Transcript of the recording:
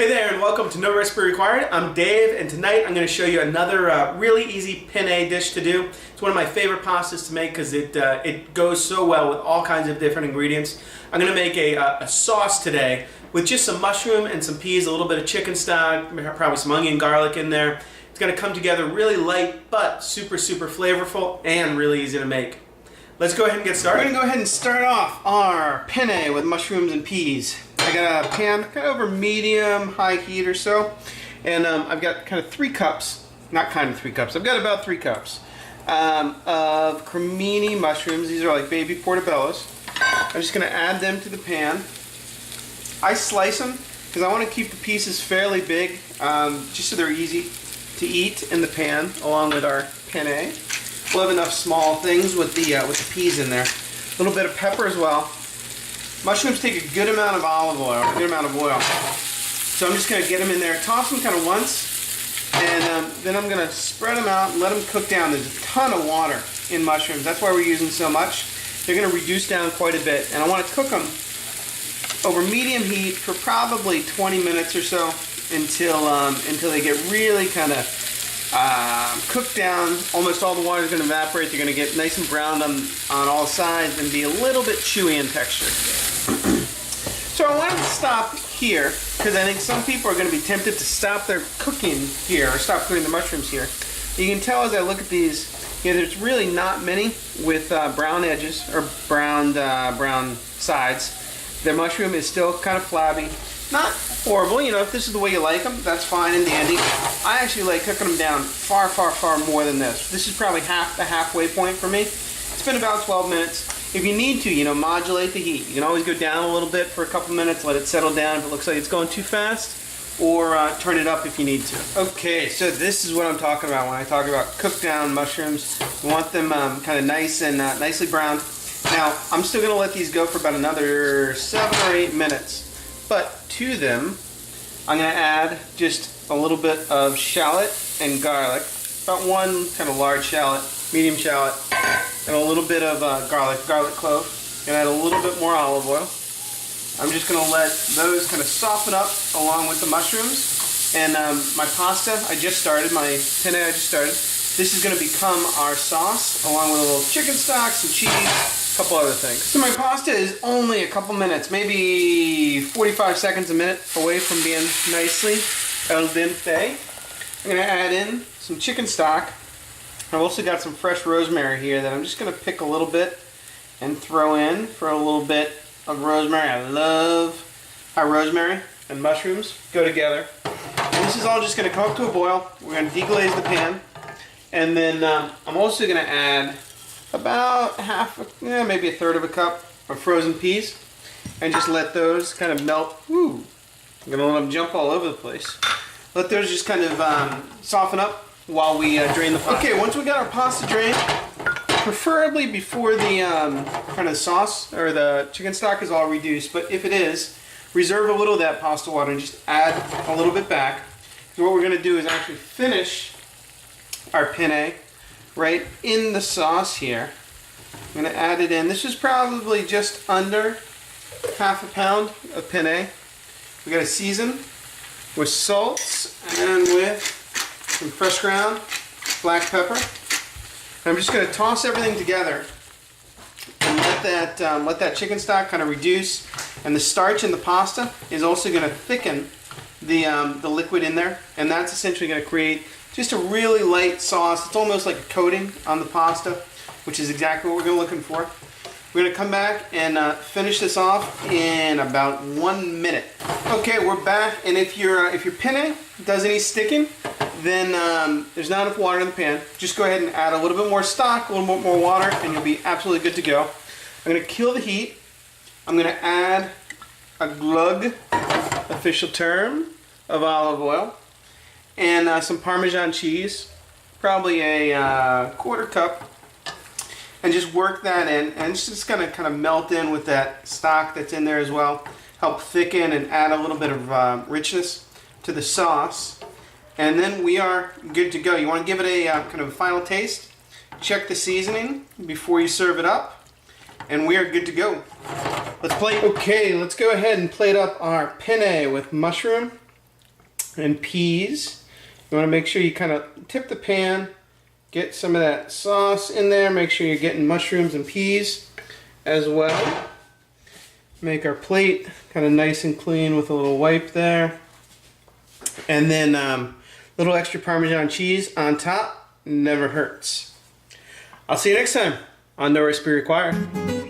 Hey there and welcome to No Recipe Required. I'm Dave and tonight I'm going to show you another really easy penne dish to do. It's one of my favorite pastas to make because it goes so well with all kinds of different ingredients. I'm going to make a sauce today with just some mushroom and some peas, a little bit of chicken stock, probably some onion garlic in there. It's going to come together really light but super flavorful and really easy to make. Let's go ahead and get started. We're going to go ahead and start off our penne with mushrooms and peas. I got a pan kind of over medium-high heat or so, and I've got kind of 3 cups, not kind of 3 cups, I've got about 3 cups of crimini mushrooms. These are like baby portobellos. I'm just going to add them to the pan. I slice them because I want to keep the pieces fairly big, just so they're easy to eat in the pan along with our penne. We'll have enough small things with the peas in there. A little bit of pepper as well. Mushrooms take a good amount of olive oil, a good amount of oil. So I'm just going to get them in there, toss them kind of once, and then I'm going to spread them out and let them cook down. There's a ton of water in mushrooms. That's why we're using so much. They're going to reduce down quite a bit. And I want to cook them over medium heat for probably 20 minutes or so until they get really kind of cooked down. Almost all the water is going to evaporate. They're going to get nice and browned on all sides and be a little bit chewy in texture. So I wanted to stop here because I think some people are going to be tempted to stop their cooking here or stop cooking the mushrooms here. You can tell as I look at these, there's really not many with brown edges or brown sides. The mushroom is still kind of flabby. Not horrible, if this is the way you like them, that's fine and dandy. I actually like cooking them down far more than this. This is probably the halfway point for me. It's been about 12 minutes. If you need to, modulate the heat. You can always go down a little bit for a couple minutes, let it settle down if it looks like it's going too fast, or turn it up if you need to. Okay, so this is what I'm talking about when I talk about cooked down mushrooms. You want them kind of nice and nicely browned. Now, I'm still going to let these go for about another 7 or 8 minutes. But to them, I'm going to add just a little bit of shallot and garlic. About 1 kind of large shallot, medium shallot, and a little bit of garlic clove. And add a little bit more olive oil. I'm just going to let those kind of soften up along with the mushrooms. And my pasta, I just started, my penne I just started. This is going to become our sauce along with a little chicken stock, some cheese, couple other things. So my pasta is only a couple minutes, maybe 45 seconds a minute away from being nicely al dente. I'm going to add in some chicken stock. I've also got some fresh rosemary here that I'm just going to pick a little bit and throw in for a little bit of rosemary. I love how rosemary and mushrooms go together. And this is all just going to come up to a boil. We're going to deglaze the pan. And then I'm also going to add about maybe a third of a cup of frozen peas, and just let those kind of melt. Ooh, I'm gonna let them jump all over the place. Let those just kind of soften up while we drain the pasta. Okay, once we got our pasta drained, preferably before the kind of sauce or the chicken stock is all reduced, but if it is, reserve a little of that pasta water and just add a little bit back. So what we're gonna do is actually finish our penne right in the sauce here. I'm going to add it in. This is probably just under half a pound of penne. We got to season with salt and with some fresh ground black pepper. And I'm just going to toss everything together and let that chicken stock kind of reduce. And the starch in the pasta is also going to thicken the liquid in there, and that's essentially going to create just a really light sauce. It's almost like a coating on the pasta, which is exactly what we're looking for. We're going to come back and finish this off in about 1 minute. Okay, we're back, and if your penne does any sticking, then there's not enough water in the pan. Just go ahead and add a little bit more stock, a little bit more water, and you'll be absolutely good to go. I'm going to kill the heat. I'm going to add a glug, official term, of olive oil. And some Parmesan cheese, probably a quarter cup, and just work that in, and it's just gonna kind of melt in with that stock that's in there as well, help thicken and add a little bit of richness to the sauce, and then we are good to go. You want to give it a kind of a final taste, check the seasoning before you serve it up, and we are good to go. Let's plate. Okay, let's go ahead and plate up our penne with mushroom and peas. You want to make sure you kind of tip the pan, get some of that sauce in there, make sure you're getting mushrooms and peas as well. Make our plate kind of nice and clean with a little wipe there. And then little extra Parmesan cheese on top, never hurts. I'll see you next time on No Recipe Required.